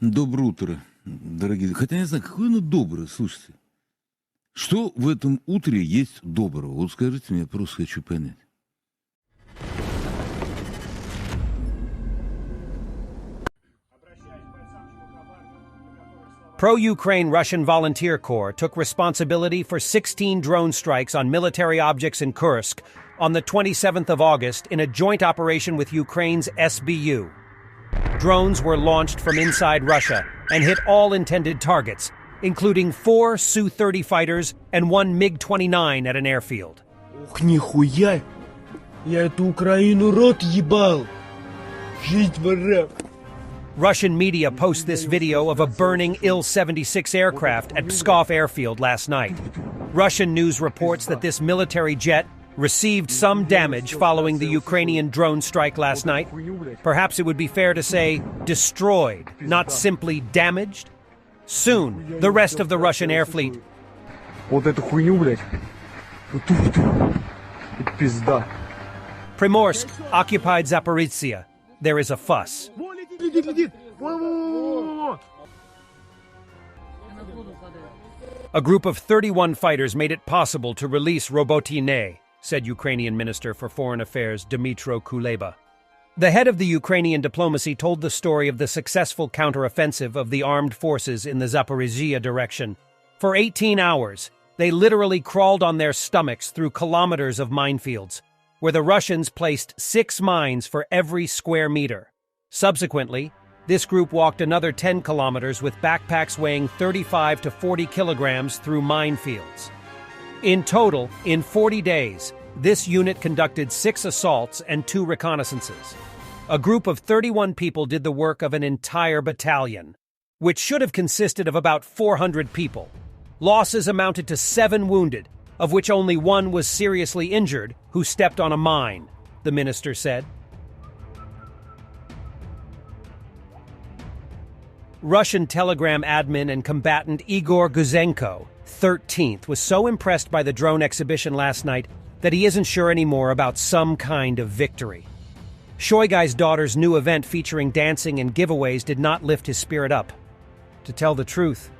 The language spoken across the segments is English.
Доброе утро, дорогие. Хотя не знаю, какое оно доброе, слушайте. Что в этом утре есть доброго? Вот скажите мне, просто хочу понять. Pro-Ukraine Russian Volunteer Corps took responsibility for 16 drone strikes on military objects in Kursk on the 27th of August in a joint operation with Ukraine's SBU. Drones were launched from inside Russia and hit all intended targets, including 4 Su-30 fighters and 1 MiG-29 at an airfield. Ух, нихуя! Я эту Украину рот ебал! Жизнь ворам! Russian media post this video of a burning Il-76 aircraft at Pskov airfield last night. Russian news reports that this military jet received some damage following the Ukrainian drone strike last night. Perhaps it would be fair to say destroyed, not simply damaged. Soon, the rest of the Russian air fleet. Вот эту хуйню, блядь. Вот тут. Это пизда. Primorsk occupied Zaporizhzhia. There is a fuss. Летит! A group of 31 fighters made it possible to release Robotyne, said Ukrainian Minister for Foreign Affairs Dmytro Kuleba. The head of the Ukrainian diplomacy told the story of the successful counteroffensive of the armed forces in the Zaporizhzhia direction. For 18 hours, they literally crawled on their stomachs through kilometers of minefields, where the Russians placed 6 mines for every square meter. Subsequently, this group walked another 10 kilometers with backpacks weighing 35 to 40 kilograms through minefields. In total, in 40 days, this unit conducted 6 assaults and 2 reconnaissances. A group of 31 people did the work of an entire battalion, which should have consisted of about 400 people. Losses amounted to 7 wounded, of which only 1 was seriously injured, who stepped on a mine, the minister said. Russian Telegram admin and combatant Igor Guzenko, 13th, was so impressed by the drone exhibition last night that he isn't sure anymore about some kind of victory. Shoigai's daughter's new event featuring dancing and giveaways did not lift his spirit up. To tell the truth,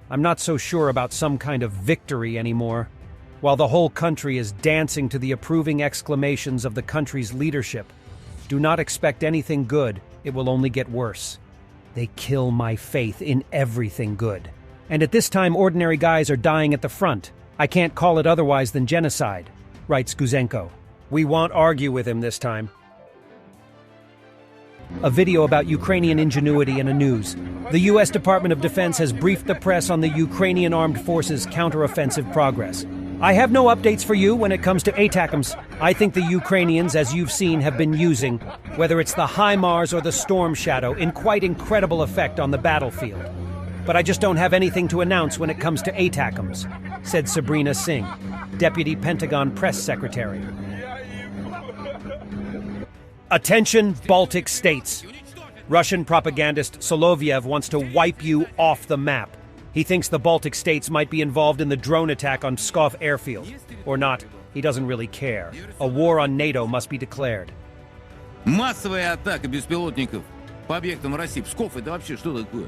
I'm not so sure about some kind of victory anymore. While the whole country is dancing to the approving exclamations of the country's leadership, do not expect anything good, it will only get worse. They kill my faith in everything good. And at this time, ordinary guys are dying at the front. I can't call it otherwise than genocide, writes Guzenko. We won't argue with him this time. A video about Ukrainian ingenuity in a news. The U.S. Department of Defense has briefed the press on the Ukrainian armed forces' counteroffensive progress. I have no updates for you when it comes to ATACMS. I think the Ukrainians, as you've seen, have been using, whether it's the HIMARS or the Storm Shadow, in quite incredible effect on the battlefield. But I just don't have anything to announce when it comes to ATACMS, said Sabrina Singh, Deputy Pentagon Press Secretary. Attention, Baltic states. Russian propagandist Solovyev wants to wipe you off the map. He thinks the Baltic states might be involved in the drone attack on Pskov airfield. Or not, he doesn't really care. A war on NATO must be declared. Массовая атака беспилотников по объектам России. Псков, это вообще что такое?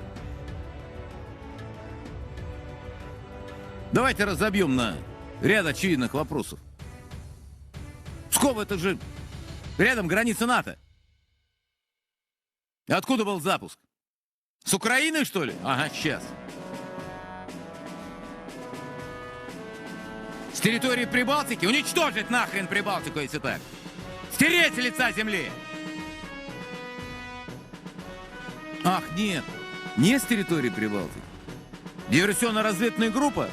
Давайте разобьем на ряд очевидных вопросов. Псков, это же рядом граница НАТО. Откуда был запуск? С Украины, что ли? Ага, сейчас. С территории Прибалтики? Уничтожить нахрен Прибалтику, если так. Стереть с лица земли. Ах, нет. Не с территории Прибалтики. Диверсионно-разведная группа?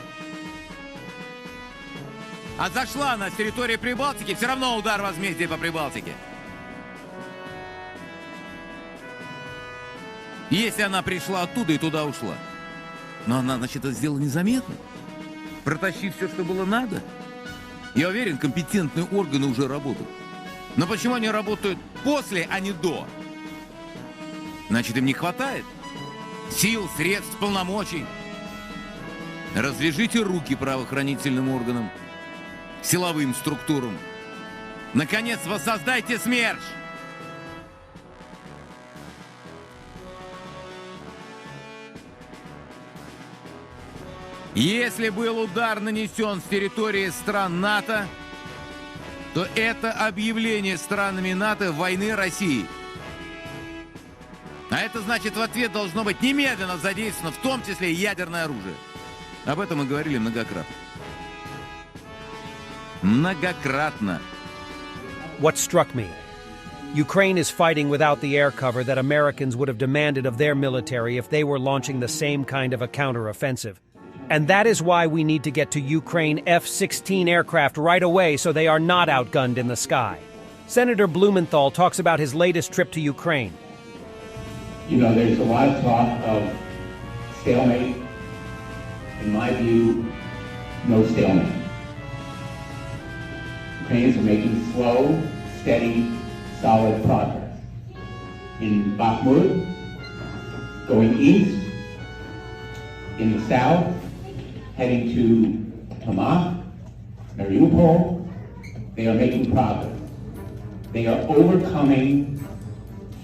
А зашла она с территории Прибалтики, все равно удар возмездия по Прибалтике. Если она пришла оттуда и туда ушла. Но она, значит, это сделала незаметно. Протащив все, что было надо. Я уверен, компетентные органы уже работают. Но почему они работают после, а не до? Значит, им не хватает сил, средств, полномочий. Развяжите руки правоохранительным органам, силовым структурам. Наконец, воссоздайте СМЕРШ! Если был удар нанесен с территории стран НАТО, то это объявление странами НАТО войны России. А это значит, в ответ должно быть немедленно задействовано, в том числе и ядерное оружие. Об этом мы говорили многократно. Многократно. What struck me: Ukraine is fighting without the air cover that Americans would have demanded of their military if they were launching the same kind of a counteroffensive. And that is why we need to get to Ukraine F-16 aircraft right away so they are not outgunned in the sky. Senator Blumenthal talks about his latest trip to Ukraine. You know, there's a lot of talk of stalemate. In my view, no stalemate. Ukrainians are making slow, steady, solid progress. In Bakhmut, going east, in the south, heading to Hama, Mariupol, they are making progress. They are overcoming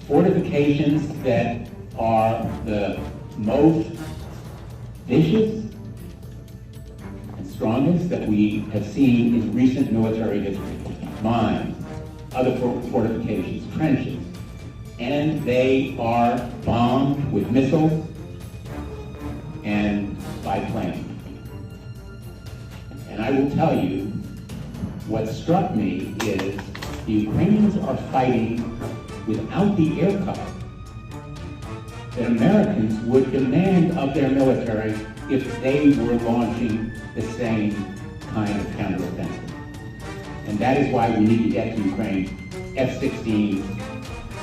fortifications that are the most vicious and strongest that we have seen in recent military history. Mines, other fortifications, trenches, and they are bombed with missiles and by plane. And I will tell you, what struck me is the Ukrainians are fighting without the air cover that Americans would demand of their military if they were launching the same kind of counteroffensive. And that is why we need to get to Ukraine F-16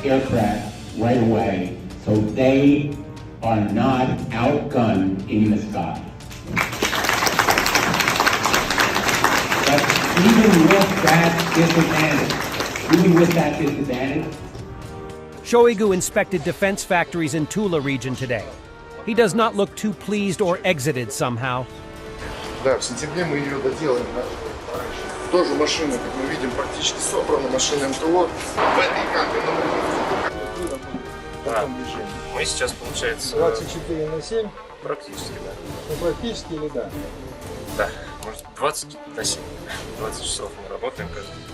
aircraft right away so they are not outgunned in the sky. But even with that disadvantage, Shoigu inspected defense factories in Tula region today. He does not look too pleased or exited somehow. Да, в сентябре мы ее доделаем. Да. Тоже машина, как мы видим, практически собрана, машина МТО. В этой кампе мы сейчас, получается... 24/7? Практически, да. Ну, практически или да? Да, может 20/7. 20 часов мы работаем каждый день.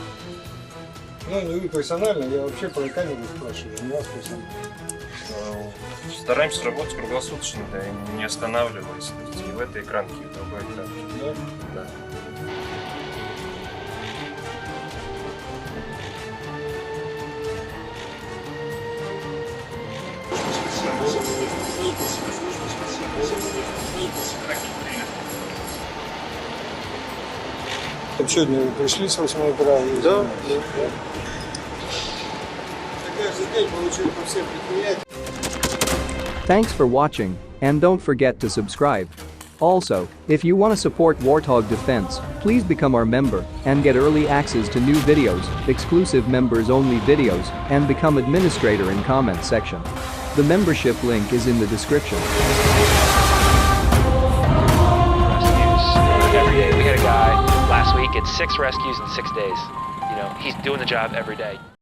Ну, не вы персонально, я вообще про камеру спрашиваю, не вас персонально. Стараемся работать круглосуточно, да, и не останавливаясь. То есть и в этой экранке, и в другой экранке. Да? Да. Сегодня вы пришли с 8 утра? Да. Каждый день получили по всем предприятиям. Thanks for watching, and don't forget to subscribe. Also, if you want to support Warthog Defense, please become our member and get early access to new videos, exclusive members-only videos, and become administrator in comment section. The membership link is in the description. Every day. We had a guy last week at 6 rescues in 6 days. You know, he's doing the job every day.